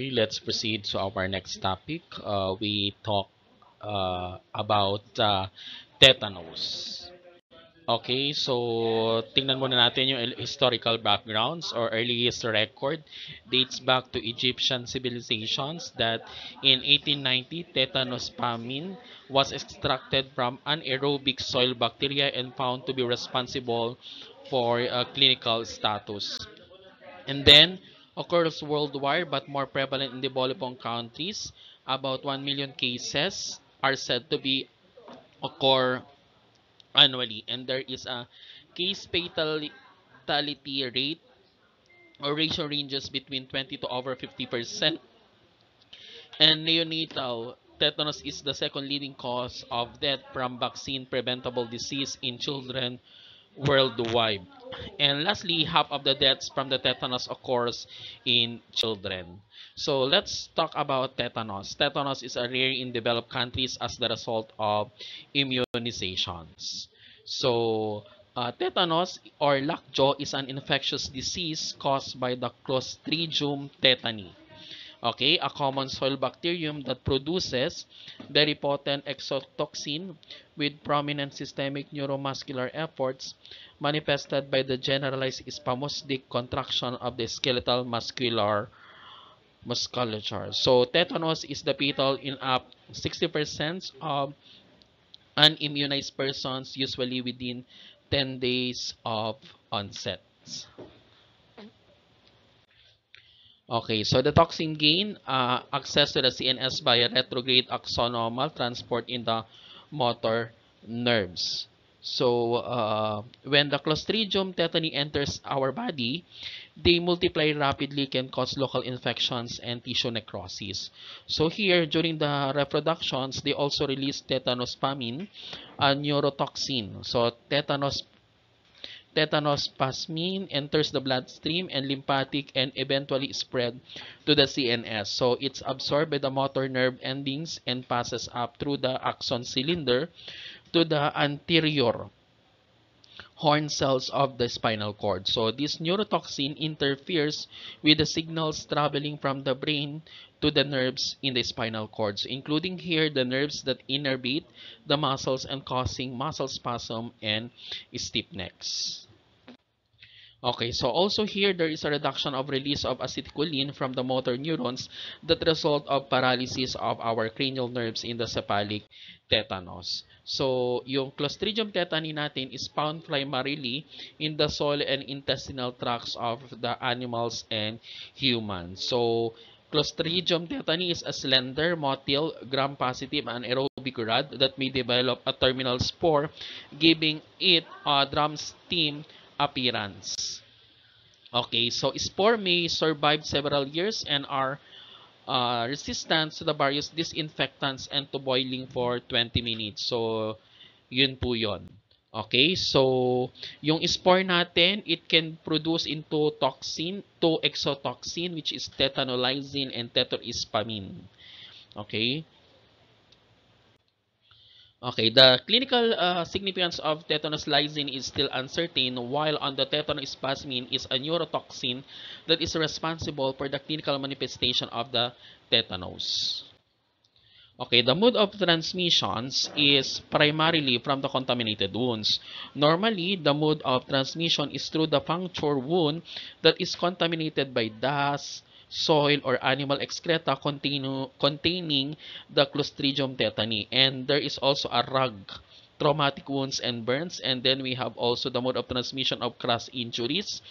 Okay, let's proceed to our next topic. We talk about tetanus. Okay, so tingnan muna natin yung historical backgrounds or earliest record dates back to Egyptian civilizations that in 1890 tetanus famine was extracted from anaerobic soil bacteria and found to be responsible for clinical status. And then occurs worldwide but more prevalent in developing countries. About 1 million cases are said to be occur annually, and there is a case fatality rate or ratio ranges between 20 to over 50%. And neonatal tetanus is the second leading cause of death from vaccine preventable disease in children worldwide. And lastly, half of the deaths from the tetanus occurs in children. So let's talk about tetanus. Tetanus is a rare in developed countries as the result of immunizations. So tetanus or lockjaw is an infectious disease caused by the Clostridium tetani. Okay, a common soil bacterium that produces very potent exotoxin with prominent systemic neuromuscular efforts manifested by the generalized spasmodic contraction of the skeletal musculature. So tetanus is the fatal in up 60% of unimmunized persons, usually within 10 days of onset. Okay, so the toxin gain access to the CNS via retrograde axonomal transport in the motor nerves. So when the Clostridium tetani enters our body, they multiply rapidly, can cause local infections and tissue necrosis. So here, during the reproductions, they also release tetanus pamine, a neurotoxin. So tetanus plasmin enters the bloodstream and lymphatic and eventually spread to the CNS. So it's absorbed by the motor nerve endings and passes up through the axon cylinder to the anterior horn cells of the spinal cord. So this neurotoxin interferes with the signals traveling from the brain to the nerves in the spinal cord, so including here the nerves that innervate the muscles and causing muscle spasm and stiffness. Okay, so also here there is a reduction of release of acetylcholine from the motor neurons that result of paralysis of our cranial nerves in the cephalic tetanus. So yung Clostridium tetani natin is found primarily in the soil and intestinal tracts of the animals and humans. So Clostridium tetani is a slender, motile, gram-positive anaerobic rod that may develop a terminal spore, giving it a drum stem appearance. Okay, so spore may survive several years and are resistant to the various disinfectants and to boiling for 20 minutes. So, yun po yun. Okay, so yung spore natin, it can produce into toxin, to exotoxin, which is tetanolysine and tetrahispamine. Okay. Okay, the clinical significance of tetanus lysine is still uncertain, while on the tetanus plasmin is a neurotoxin that is responsible for the clinical manifestation of the tetanus. Okay, the mode of transmissions is primarily from the contaminated wounds. Normally, the mode of transmission is through the puncture wound that is contaminated by dust, soil, or animal excreta containing the Clostridium tetani. And there is also a rug, traumatic wounds and burns. And then we have also the mode of transmission of crush injuries.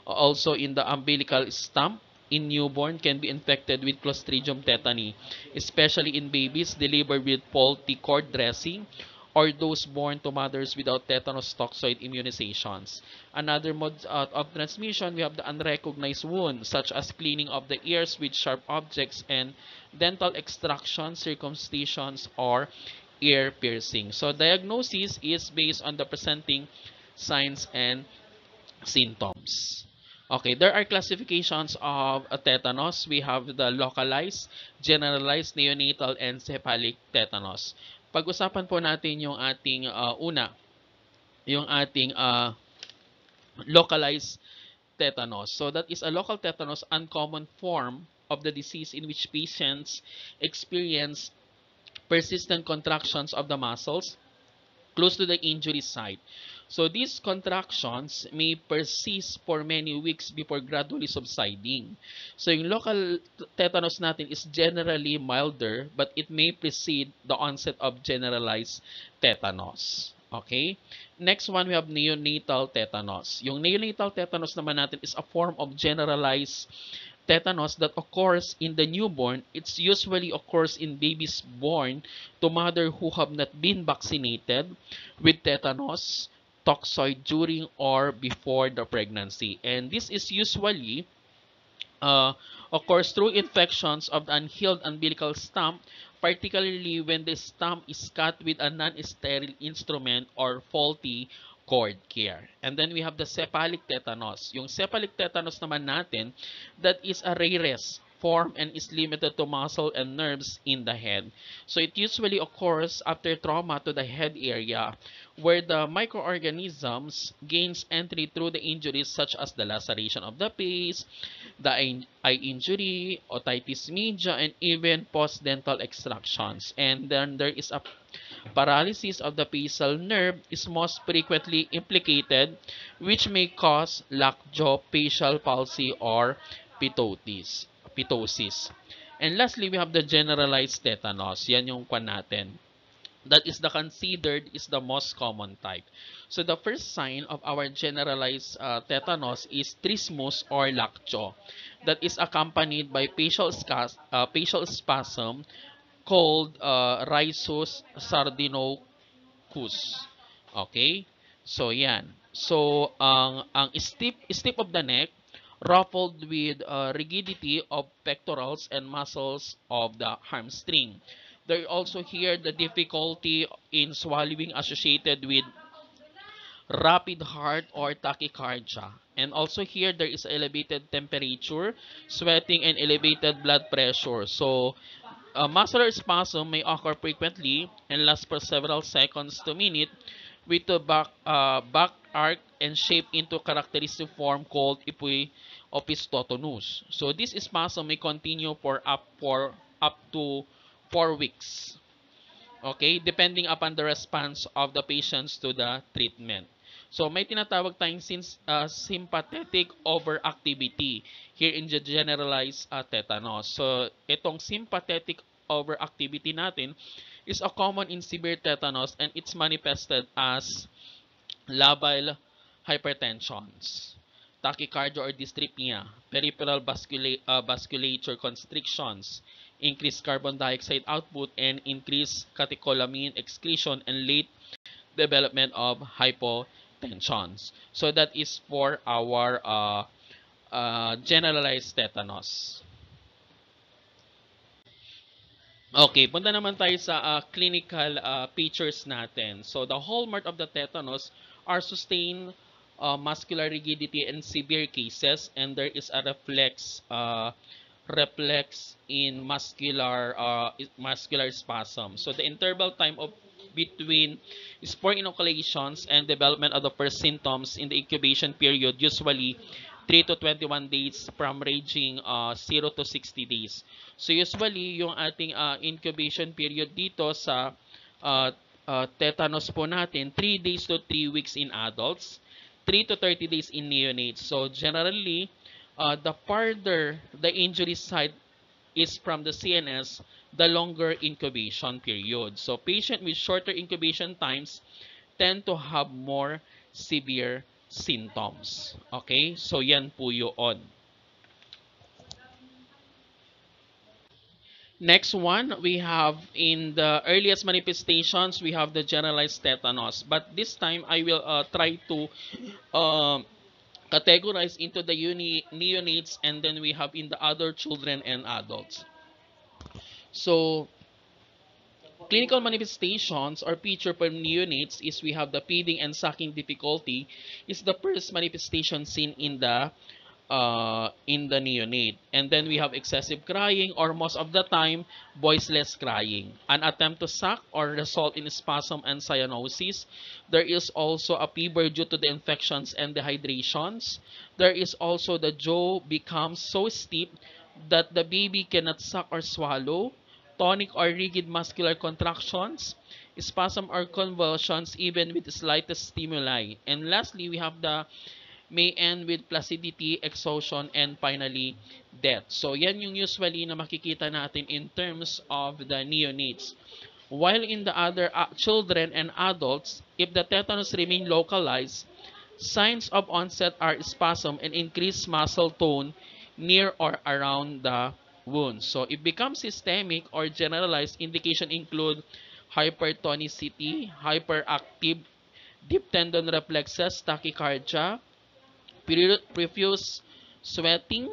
Also in the umbilical stump in newborn can be infected with Clostridium tetani, especially in babies delivered with faulty cord dressing or those born to mothers without tetanus toxoid immunizations. Another mode of transmission, we have the unrecognized wound, such as cleaning of the ears with sharp objects and dental extraction, circumcisions, or ear piercing. So diagnosis is based on the presenting signs and symptoms. Okay, there are classifications of tetanus. We have the localized, generalized, neonatal, and cephalic tetanus. Pag-usapan po natin yung ating yung ating localized tetanus. So that is a local tetanus, uncommon form of the disease in which patients experience persistent contractions of the muscles close to the injury site. So these contractions may persist for many weeks before gradually subsiding. So yung local tetanus natin is generally milder, but it may precede the onset of generalized tetanus. Okay? Next one, we have neonatal tetanus. Yung neonatal tetanus naman natin is a form of generalized tetanus that occurs in the newborn. It usually occurs in babies born to mother who have not been vaccinated with tetanus toxoid during or before the pregnancy. And this is usually uh, occurs through infections of the unhealed umbilical stump, particularly when the stump is cut with a non-sterile instrument or faulty cord care. And then we have the cephalic tetanus. Yung cephalic tetanus naman natin, that is a rarest form and is limited to muscle and nerves in the head. So it usually occurs after trauma to the head area where the microorganisms gains entry through the injuries such as the laceration of the face, the eye injury, otitis media, and even post-dental extractions. And then there is a paralysis of the facial nerve is most frequently implicated, which may cause lockjaw, facial palsy, or pitosis. And lastly, we have the generalized tetanus. Yan yung kwan natin. That is the considered is the most common type. So the first sign of our generalized tetanus is trismus or lockjaw. That is accompanied by facial spasm called rhizus sardinocus. Okay? So yan. So ang steep of the neck ruffled with rigidity of pectorals and muscles of the hamstring. There also here the difficulty in swallowing associated with rapid heart or tachycardia. And also here there is elevated temperature, sweating, and elevated blood pressure. So muscular spasm may occur frequently and last for several seconds to minute with the back arc and shape into characteristic form called opistotonus. So this spasm may continue for up to 4 weeks. Okay, depending upon the response of the patients to the treatment. So may tinatawag tayong sympathetic overactivity here in the generalized tetanus. So itong sympathetic overactivity natin is a common in severe tetanus and it's manifested as labile hypertensions, tachycardia or dysrhythmia, peripheral vasculature constrictions, increased carbon dioxide output, and increased catecholamine excretion and late development of hypotensions. So that is for our generalized tetanus. Okay, punta naman tayo sa clinical features natin. So the hallmark of the tetanus are sustained muscular rigidity in severe cases, and there is a reflex in muscular spasm. So the interval time of between spore inoculations and development of the first symptoms in the incubation period usually 3 to 21 days from ranging 0 to 60 days. So usually yung ating incubation period dito sa tetanus po natin 3 days to 3 weeks in adults, 3 to 30 days in neonates. So generally the farther the injury site is from the CNS, the longer incubation period. So patient with shorter incubation times tend to have more severe symptoms. Okay? So yan po yun. Next one, we have in the earliest manifestations, we have the generalized tetanus. But this time, I will try to categorize into the neonates and then we have in the other children and adults. So, clinical manifestations or feature for neonates is we have the feeding and sucking difficulty is the first manifestation seen in the neonate. And then we have excessive crying or most of the time voiceless crying. An attempt to suck or result in spasm and cyanosis. There is also a fever due to the infections and dehydrations. There is also the jaw becomes so steep that the baby cannot suck or swallow, tonic or rigid muscular contractions, spasm or convulsions even with the slightest stimuli. And lastly, we have the may end with placidity, exhaustion, and finally, death. So, yan yung usually na makikita natin in terms of the neonates. While in the other children and adults, if the tetanus remain localized, signs of onset are spasm and increased muscle tone near or around the wound. So, if becomes systemic or generalized, indication include hypertonicity, hyperactive, deep tendon reflexes, tachycardia, profuse sweating,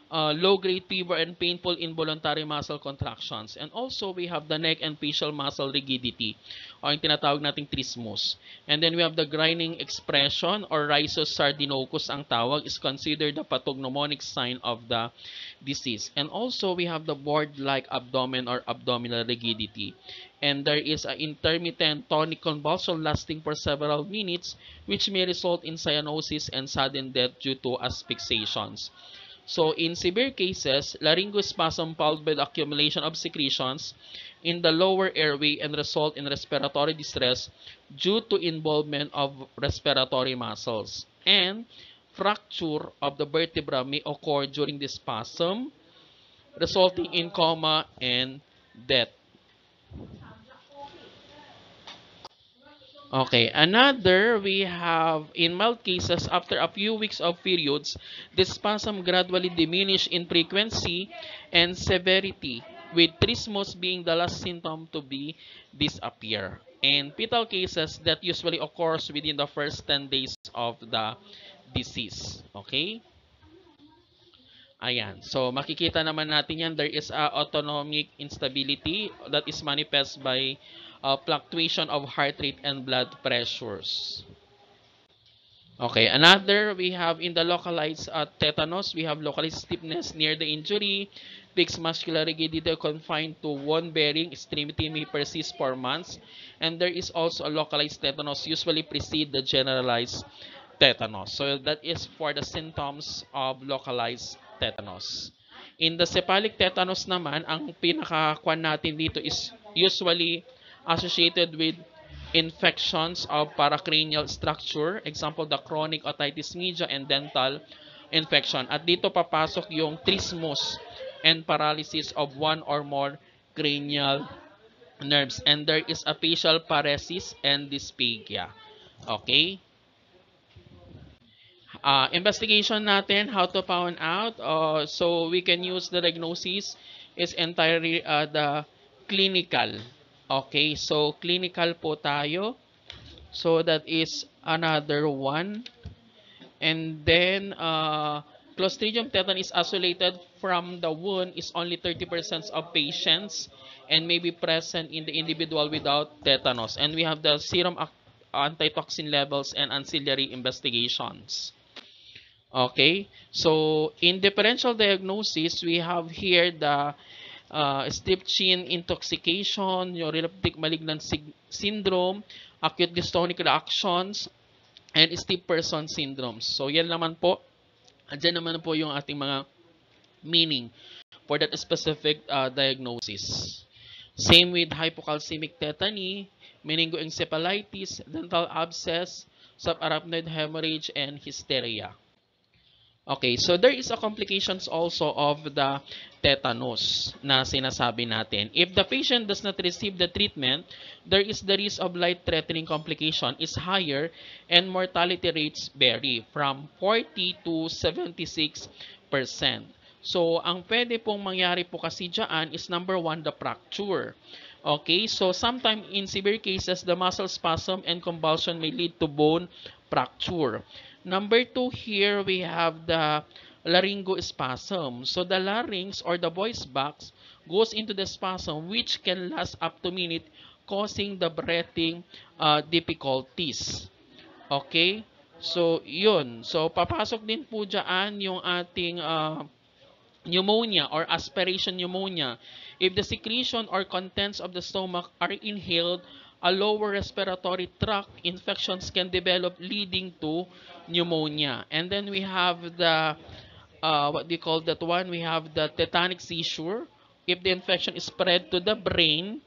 low-grade fever, and painful involuntary muscle contractions. And also, we have the neck and facial muscle rigidity, o yung tinatawag nating trismus. And then we have the grinding expression, or rhizus sardinocus ang tawag, is considered the pathognomonic sign of the disease. And also, we have the board-like abdomen or abdominal rigidity. And there is an intermittent tonic convulsion lasting for several minutes, which may result in cyanosis and sudden death due to asphyxiations. So, in severe cases, laryngospasm followed by the accumulation of secretions in the lower airway and result in respiratory distress due to involvement of respiratory muscles. And fracture of the vertebra may occur during this spasm, resulting in coma and death. Okay, another we have in mild cases after a few weeks of periods, the spasm gradually diminish in frequency and severity, with trismus being the last symptom to be disappear. In fetal cases, that usually occurs within the first 10 days of the disease. Okay? Ayan. So, makikita naman natin yan. There is a autonomic instability that is manifest by fluctuation of heart rate and blood pressures. Okay, another we have in the localized tetanus, we have localized stiffness near the injury, fixed muscular rigidity confined to one bearing extremity may persist for months, and there is also a localized tetanus usually precede the generalized tetanus. So that is for the symptoms of localized tetanus. In the cephalic tetanus naman, ang pinakakuan natin dito is usually associated with infections of paracranial structure, example the chronic otitis media and dental infection. At dito papasok yung trismus and paralysis of one or more cranial nerves, and there is a facial paresis and dysphagia. Okay? Investigation natin, how to find out. So we can use the diagnosis is entirely the clinical. Okay, so clinical po tayo. So that is another one. And then Clostridium tetani is isolated from the wound is only 30% of patients and may be present in the individual without tetanus. And we have the serum antitoxin levels and ancillary investigations. Okay, so in differential diagnosis, we have here the steep chin intoxication, neuroleptic malignant syndrome, acute dystonic reactions, and steep person syndromes. So yan naman po, andyan naman po yung ating mga meaning for that specific diagnosis. Same with hypocalcemic tetany, meningoencephalitis, dental abscess, subarachnoid hemorrhage, and hysteria. Okay, so there is a complications also of the tetanus na sinasabi natin. If the patient does not receive the treatment, there is the risk of life-threatening complication is higher and mortality rates vary from 40 to 76%. So, ang pwede pong mangyari po kasi dyan is number one, the fracture. Okay, so sometimes in severe cases, the muscle spasm and convulsion may lead to bone fracture. Number two, here we have the laryngospasm. So the larynx or the voice box goes into the spasm which can last up to minute causing the breathing difficulties. Okay? So yun. So papasok din po dyan yung ating pneumonia or aspiration pneumonia. If the secretion or contents of the stomach are inhaled, a lower respiratory tract infections can develop leading to pneumonia. And then we have the what do you call that one? We have the tetanic seizure. If the infection is spread to the brain,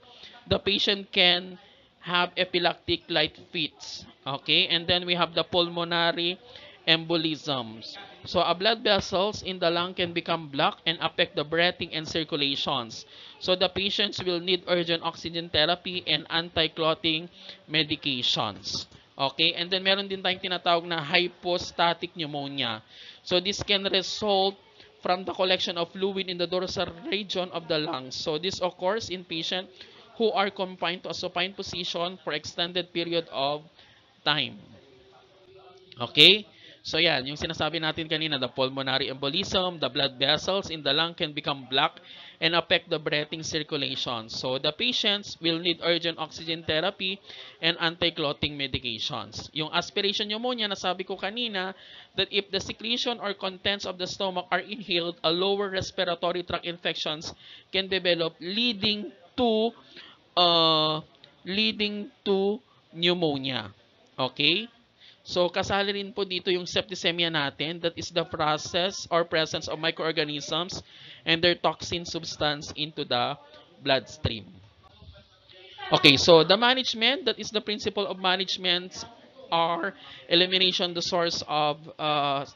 the patient can have epileptic light fits. Okay, and then we have the pulmonary embolisms. So a blood vessels in the lung can become blocked and affect the breathing and circulations. So the patients will need urgent oxygen therapy and anti-clotting medications. Okay, and then meron din tayong tinatawag na hypostatic pneumonia. So this can result from the collection of fluid in the dorsal region of the lungs. So this occurs in patients who are confined to a supine position for extended period of time. Okay? So yan, yung sinasabi natin kanina, the pulmonary embolism, the blood vessels in the lung can become blocked and affect the breathing circulation. So the patients will need urgent oxygen therapy and anti-clotting medications. Yung aspiration pneumonia, nasabi ko kanina, that if the secretion or contents of the stomach are inhaled, a lower respiratory tract infections can develop uh, leading to pneumonia. Okay? So, kasali rin po dito yung septicemia natin. That is the process or presence of microorganisms and their toxin substance into the bloodstream. Okay, so the management, that is the principle of management are elimination the source of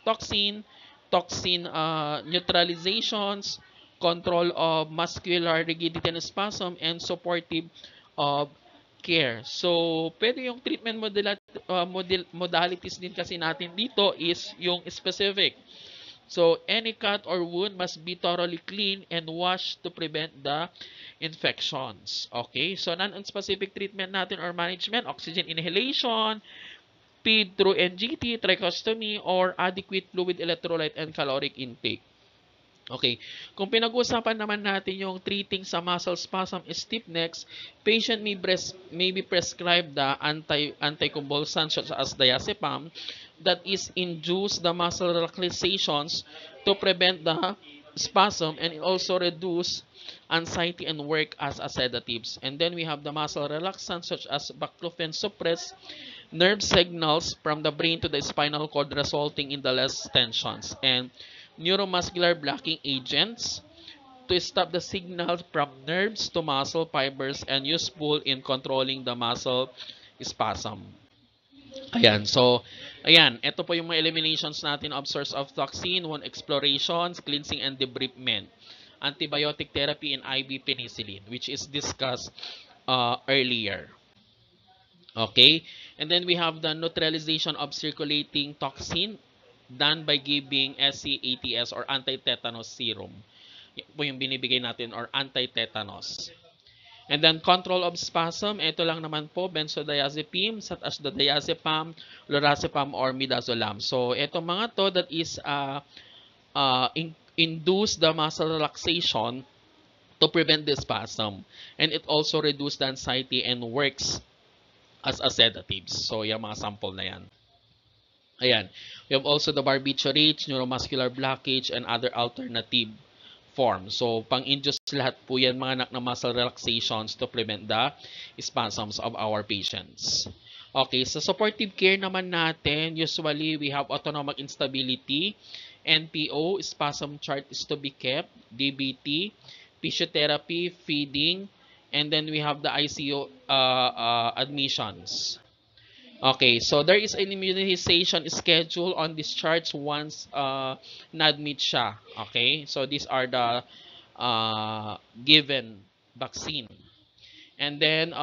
toxin neutralizations, control of muscular rigidity and spasm, and supportive of care. So, pwede yung treatment modalities din kasi natin dito is yung specific. So, any cut or wound must be thoroughly cleaned and washed to prevent the infections. Okay? So, non-specific treatment natin or management, oxygen inhalation, feed through NGT, tracheostomy, or adequate fluid electrolyte and caloric intake. Okay. Kung pinag-uusapan naman natin yung treating sa muscle spasm stiffness, patient may be prescribed the anticonvulsant such as diazepam that is induce the muscle relaxations to prevent the spasm and also reduce anxiety and work as a sedatives. And then we have the muscle relaxants such as baclofen suppress nerve signals from the brain to the spinal cord resulting in the less tensions, and neuromuscular blocking agents to stop the signal from nerves to muscle fibers and useful in controlling the muscle spasm. Ayan, so, ayan, ito po yung mga eliminations natin of source of toxin, wound explorations, cleansing and debridement, antibiotic therapy, and IV penicillin, which is discussed earlier. Okay, and then we have the neutralization of circulating toxin done by giving SCATS or anti-tetanus serum. Yan po yung binibigay natin or anti-tetanus. And then control of spasm, ito lang naman po, benzodiazepine such as the diazepam, lorazepam, or midazolam. So, ito mga to that is induce the muscle relaxation to prevent the spasm. And it also reduce the anxiety and works as a sedatives. So, yung mga sample na yan. Ayan. We have also the barbiturates, neuromuscular blockage, and other alternative forms. So, pang-induce lahat po yan mga anak na muscle relaxations to prevent the spasms of our patients. Okay, sa supportive care naman natin, usually we have autonomic instability, NPO, spasm chart is to be kept, DBT, physiotherapy, feeding, and then we have the ICU admissions. Okay, so there is an immunization schedule on discharge once na-admit siya. Okay, so these are the given vaccine. And then,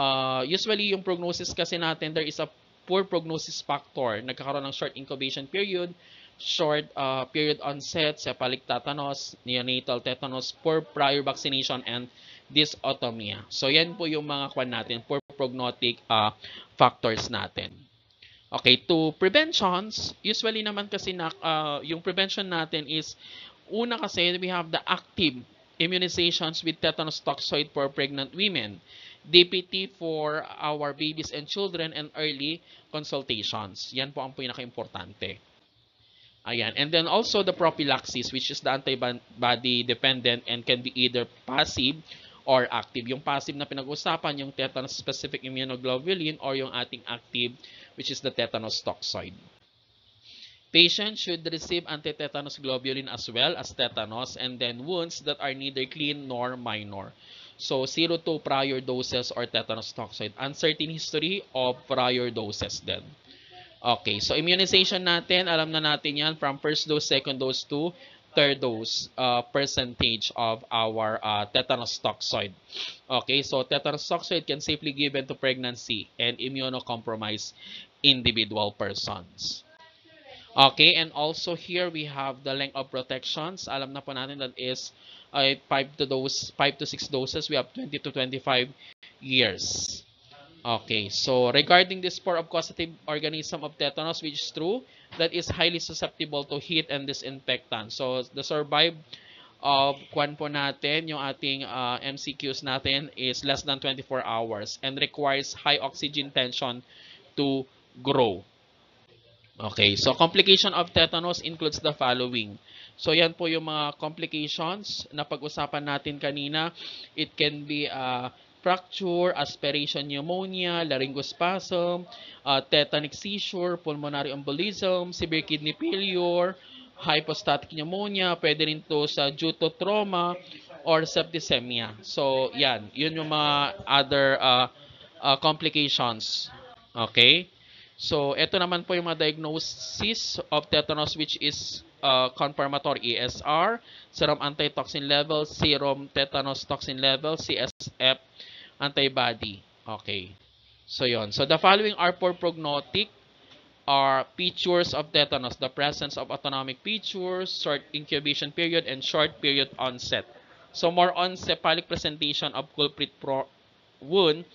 usually yung prognosis kasi natin, there is a poor prognosis factor. Nagkakaroon ng short incubation period, short period onset, cephalic tetanus, neonatal tetanus, poor prior vaccination, and dysautonomia. So, yan po yung mga kwan natin, poor prognostic factors natin. Okay, to preventions, usually naman kasi yung prevention natin is, una kasi we have the active immunizations with tetanus toxoid for pregnant women, DPT for our babies and children, and early consultations. Yan po ang pinaka-importante. Ayan. And then also the prophylaxis, which is the antibody dependent and can be either passive or active. Yung passive na pinag-usapan, yung tetanus specific immunoglobulin, or yung ating active, which is the tetanus toxoid. Patients should receive anti-tetanus globulin as well as tetanus, and then wounds that are neither clean nor minor. So 0 to prior doses or tetanus toxoid. Uncertain history of prior doses then. Okay, so immunization natin, alam na natin yan from first dose, second dose to third dose percentage of our tetanus toxoid. Okay, so tetanus toxoid can safely given to pregnancy and immunocompromised individual persons. Okay, and also here we have the length of protections. Alam na po natin that is 5 to 6 doses. We have 20 to 25 years. Okay, so regarding this spore of causative organism of tetanus, which is true, that is highly susceptible to heat and disinfectant. So the survive of kwan po natin, yung ating MCQs natin is less than 24 hours and requires high oxygen tension to grow. Okay, so complication of tetanus includes the following. So yan po yung mga complications na pag-usapan natin kanina. It can be fracture, aspiration pneumonia, laryngospasm, tetanic seizure, pulmonary embolism, severe kidney failure, hypostatic pneumonia, pwede rin to sa due to trauma or septicemia. So yan, yun yung mga other complications. Okay? So, ito naman po yung mga diagnosis of tetanus which is confirmatory ESR, serum antitoxin level, serum tetanus toxin level, CSF antibody. Okay. So, yon. So, the following are for prognostic are features of tetanus, the presence of autonomic features, short incubation period, and short period onset. So, more on cephalic presentation of culprit wound,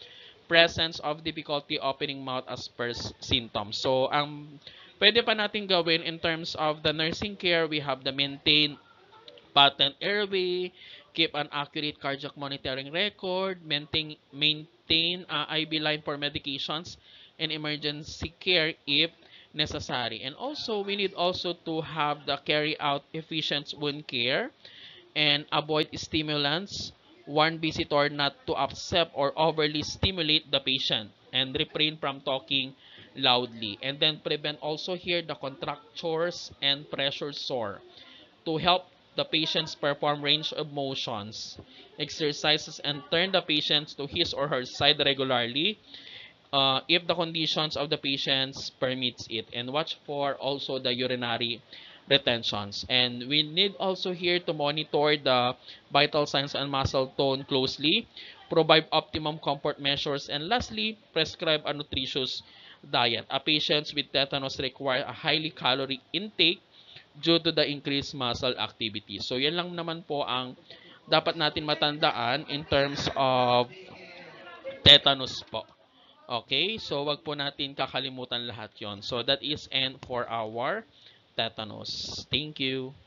presence of difficulty opening mouth as first symptoms. So, ang pwede pa natin gawin in terms of the nursing care, we have the maintain patent airway, keep an accurate cardiac monitoring record, maintain IV line for medications and emergency care if necessary. And also, we need also to have the carry out efficient wound care and avoid stimulants, warn visitor not to upset or overly stimulate the patient, and refrain from talking loudly. And then prevent also here the contractures and pressure sore to help the patients perform range of motions, exercises, and turn the patients to his or her side regularly if the conditions of the patients permits it, and watch for also the urinary retentions. And we need also here to monitor the vital signs and muscle tone closely, provide optimum comfort measures, and lastly, prescribe a nutritious diet. A patients with tetanus require a highly calorie intake due to the increased muscle activity. So yan lang naman po ang dapat natin matandaan in terms of tetanus po. Okay, so wag po natin kakalimutan lahat yon. So that is end for our tetanus. Thank you.